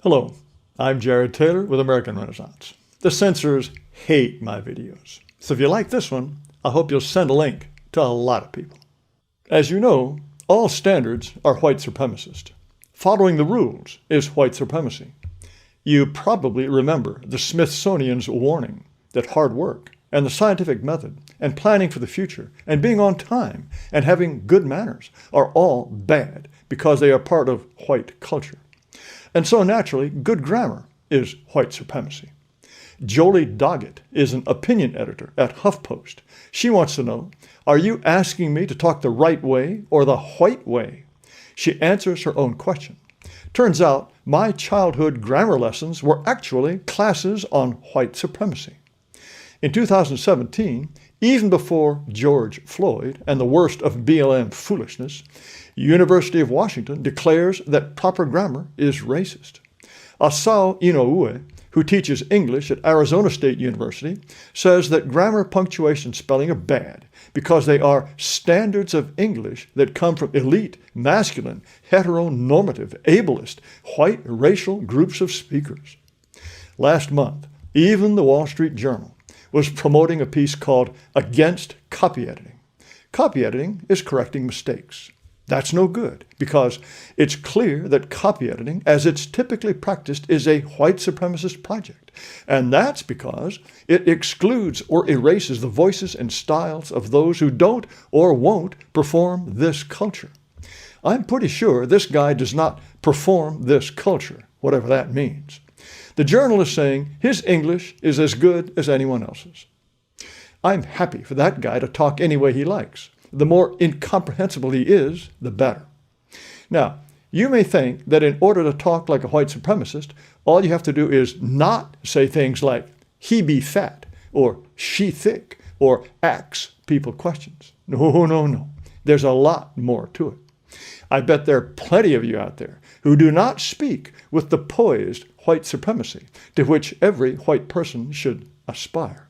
Hello, I'm Jared Taylor with American Renaissance. The censors hate my videos. So if you like this one, I hope you'll send a link to a lot of people. As you know, all standards are white supremacist. Following the rules is white supremacy. You probably remember the Smithsonian's warning that hard work and the scientific method and planning for the future and being on time and having good manners are all bad because they are part of white culture. And so naturally, good grammar is white supremacy. Jolie Doggett is an opinion editor at HuffPost. She wants to know, are you asking me to talk the right way or the white way? She answers her own question. Turns out my childhood grammar lessons were actually classes on white supremacy. In 2017, even before George Floyd and the worst of BLM foolishness, University of Washington declares that proper grammar is racist. Asao Inoue, who teaches English at Arizona State University, says that grammar, punctuation, spelling are bad because they are standards of English that come from elite, masculine, heteronormative, ableist, white racial groups of speakers. Last month, even the Wall Street Journal was promoting a piece called Against Copy Editing. Copy editing is correcting mistakes. That's no good because it's clear that copy editing, as it's typically practiced, is a white supremacist project. And that's because it excludes or erases the voices and styles of those who don't or won't perform this culture. I'm pretty sure this guy does not perform this culture, whatever that means. The journal is saying his English is as good as anyone else's. I'm happy for that guy to talk any way he likes. The more incomprehensible he is, the better. Now, you may think that in order to talk like a white supremacist, all you have to do is not say things like, he be fat, or she thick, or ask people questions. No. There's a lot more to it. I bet there are plenty of you out there who do not speak with the poised white supremacy to which every white person should aspire.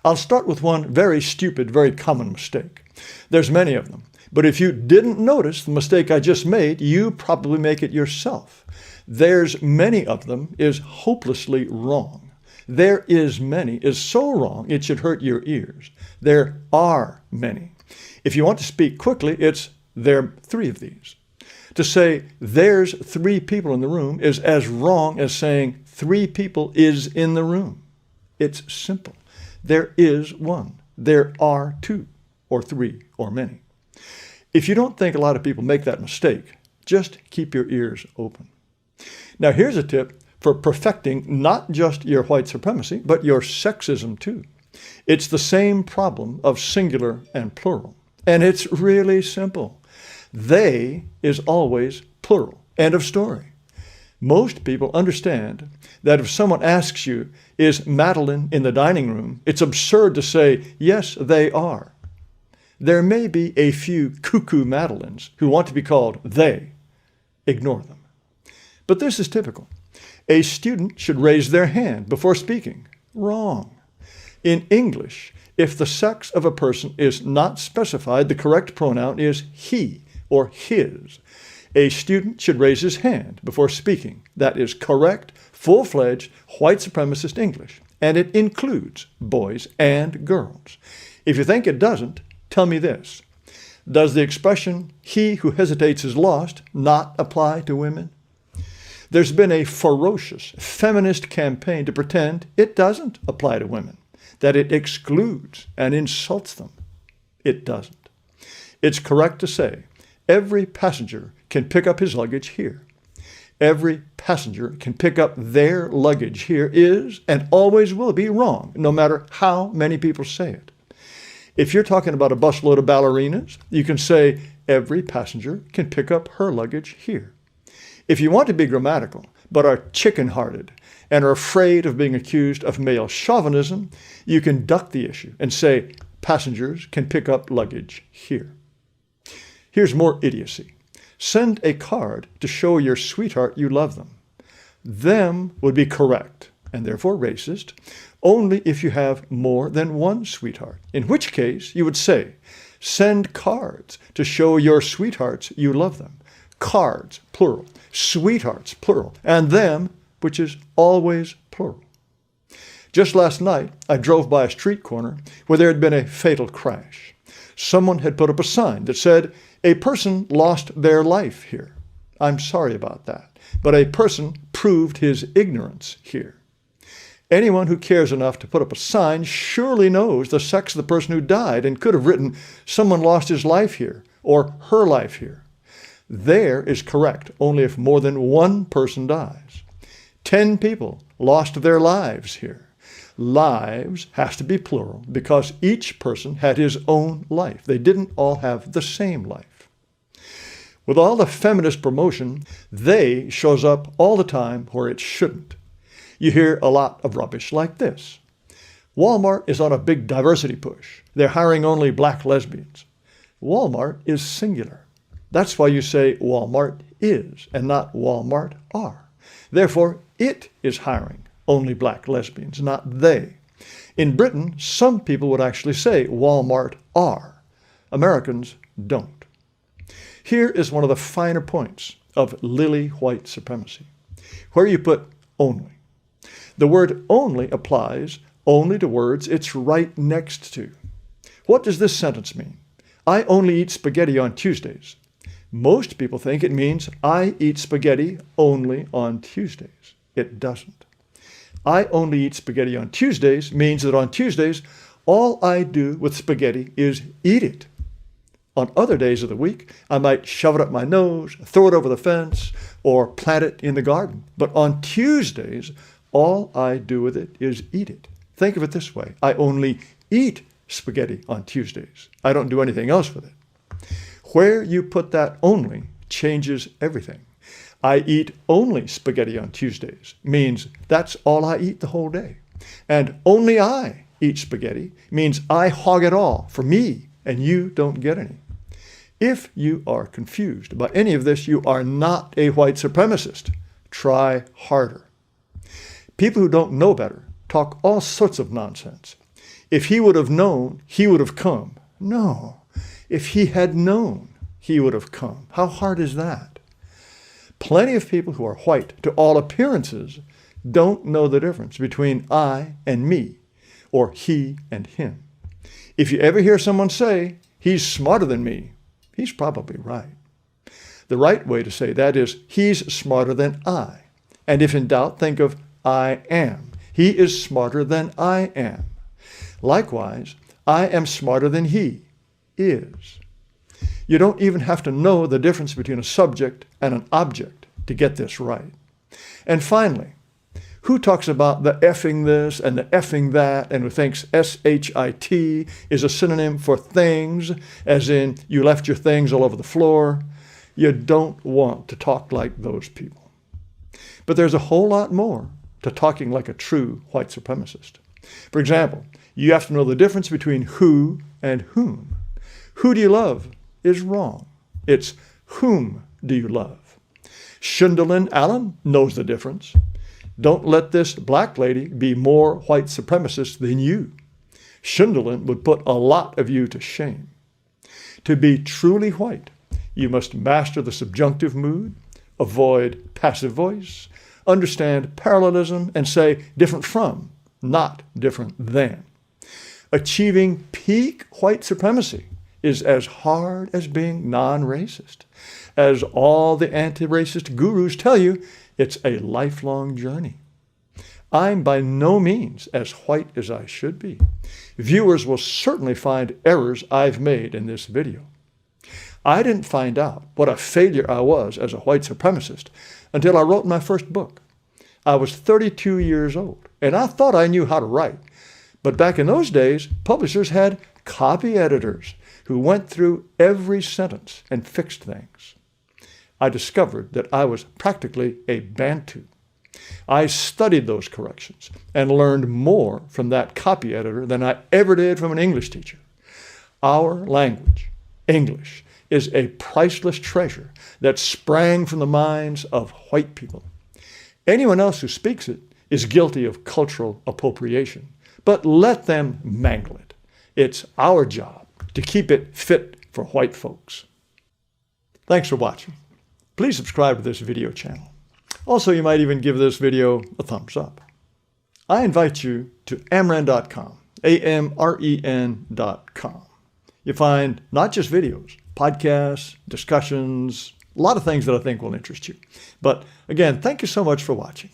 I'll start with one very stupid, very common mistake. There's many of them, but if you didn't notice the mistake I just made, you probably make it yourself. There's many of them is hopelessly wrong. There is many is so wrong it should hurt your ears. There are many. If you want to speak quickly, it's there are three of these. To say there's three people in the room is as wrong as saying three people is in the room. It's simple. There is one. There are two, or three, or many. If you don't think a lot of people make that mistake, just keep your ears open. Now here's a tip for perfecting not just your white supremacy, but your sexism too. It's the same problem of singular and plural. And it's really simple. They is always plural. End of story. Most people understand that if someone asks you, is Madeline in the dining room, it's absurd to say, yes, they are. There may be a few cuckoo Madelines who want to be called they. Ignore them. But this is typical. A student should raise their hand before speaking. Wrong. In English, if the sex of a person is not specified, the correct pronoun is he or his. A student should raise his hand before speaking. That is correct, full-fledged, white supremacist English, and it includes boys and girls. If you think it doesn't, tell me this. Does the expression, he who hesitates is lost, not apply to women? There's been a ferocious feminist campaign to pretend it doesn't apply to women, that it excludes and insults them. It doesn't. It's correct to say every passenger can pick up his luggage here. Every passenger can pick up their luggage here is and always will be wrong, no matter how many people say it. If you're talking about a busload of ballerinas, you can say every passenger can pick up her luggage here. If you want to be grammatical, but are chicken-hearted and are afraid of being accused of male chauvinism, you can duck the issue and say passengers can pick up luggage here. Here's more idiocy. Send a card to show your sweetheart you love them. Them would be correct, and therefore racist, only if you have more than one sweetheart, in which case you would say, send cards to show your sweethearts you love them. cards, plural, sweethearts, plural, and them, which is always plural. Just last night, I drove by a street corner where there had been a fatal crash. Someone had put up a sign that said, "A person lost their life here." I'm sorry about that, but a person proved his ignorance here. Anyone who cares enough to put up a sign surely knows the sex of the person who died and could have written, "Someone lost his life here," or "her life here." There is correct only if more than one person dies. 10 people lost their lives here. Lives has to be plural because each person had his own life. They didn't all have the same life. With all the feminist promotion, "they" shows up all the time where it shouldn't. You hear a lot of rubbish like this. Walmart is on a big diversity push. They're hiring only black lesbians. Walmart is singular. That's why you say Walmart is and not Walmart are. Therefore, it is hiring only black lesbians, not they. In Britain, some people would actually say Walmart are. Americans don't. Here is one of the finer points of lily white supremacy, where you put only. The word only applies only to words it's right next to. What does this sentence mean? I only eat spaghetti on Tuesdays. Most people think it means I eat spaghetti only on Tuesdays. It doesn't. I only eat spaghetti on Tuesdays means that on Tuesdays, all I do with spaghetti is eat it. On other days of the week, I might shove it up my nose, throw it over the fence, or plant it in the garden. But on Tuesdays, all I do with it is eat it. Think of it this way. I only eat spaghetti on Tuesdays. I don't do anything else with it. Where you put that only changes everything. I eat only spaghetti on Tuesdays means that's all I eat the whole day. And only I eat spaghetti means I hog it all for me and you don't get any. If you are confused by any of this, you are not a white supremacist. Try harder. People who don't know better talk all sorts of nonsense. If he would have known, he would have come. No. If he had known, he would have come. How hard is that? Plenty of people who are white, to all appearances, don't know the difference between I and me, or he and him. If you ever hear someone say, he's smarter than me, he's probably right. The right way to say that is, he's smarter than I. And if in doubt, think of I am. He is smarter than I am. Likewise, I am smarter than he is. You don't even have to know the difference between a subject and an object to get this right. And finally, who talks about the effing this and the effing that and who thinks S-H-I-T is a synonym for things, as in you left your things all over the floor? You don't want to talk like those people. But there's a whole lot more to talking like a true white supremacist. For example, you have to know the difference between who and whom. Who do you love is wrong. It's whom do you love. Shundalin Allen knows the difference. Don't let this black lady be more white supremacist than you. Shundalin would put a lot of you to shame. To be truly white, you must master the subjunctive mood, avoid passive voice, understand parallelism, and say different from, not different than. Achieving peak white supremacy is as hard as being non-racist. As all the anti-racist gurus tell you, it's a lifelong journey. I'm by no means as white as I should be. Viewers will certainly find errors I've made in this video. I didn't find out what a failure I was as a white supremacist until I wrote my first book. I was 32 years old, and I thought I knew how to write. But back in those days, publishers had copy editors who went through every sentence and fixed things. I discovered that I was practically a Bantu. I studied those corrections and learned more from that copy editor than I ever did from an English teacher. Our language, English, is a priceless treasure that sprang from the minds of white people. Anyone else who speaks it is guilty of cultural appropriation, but let them mangle it. It's our job to keep it fit for white folks. Thanks for watching. please subscribe to this video channel. Also, you might even give this video a thumbs up. I invite you to amren.com, AMREN.com. You find not just videos, podcasts, discussions, a lot of things that I think will interest you. But again, thank you so much for watching.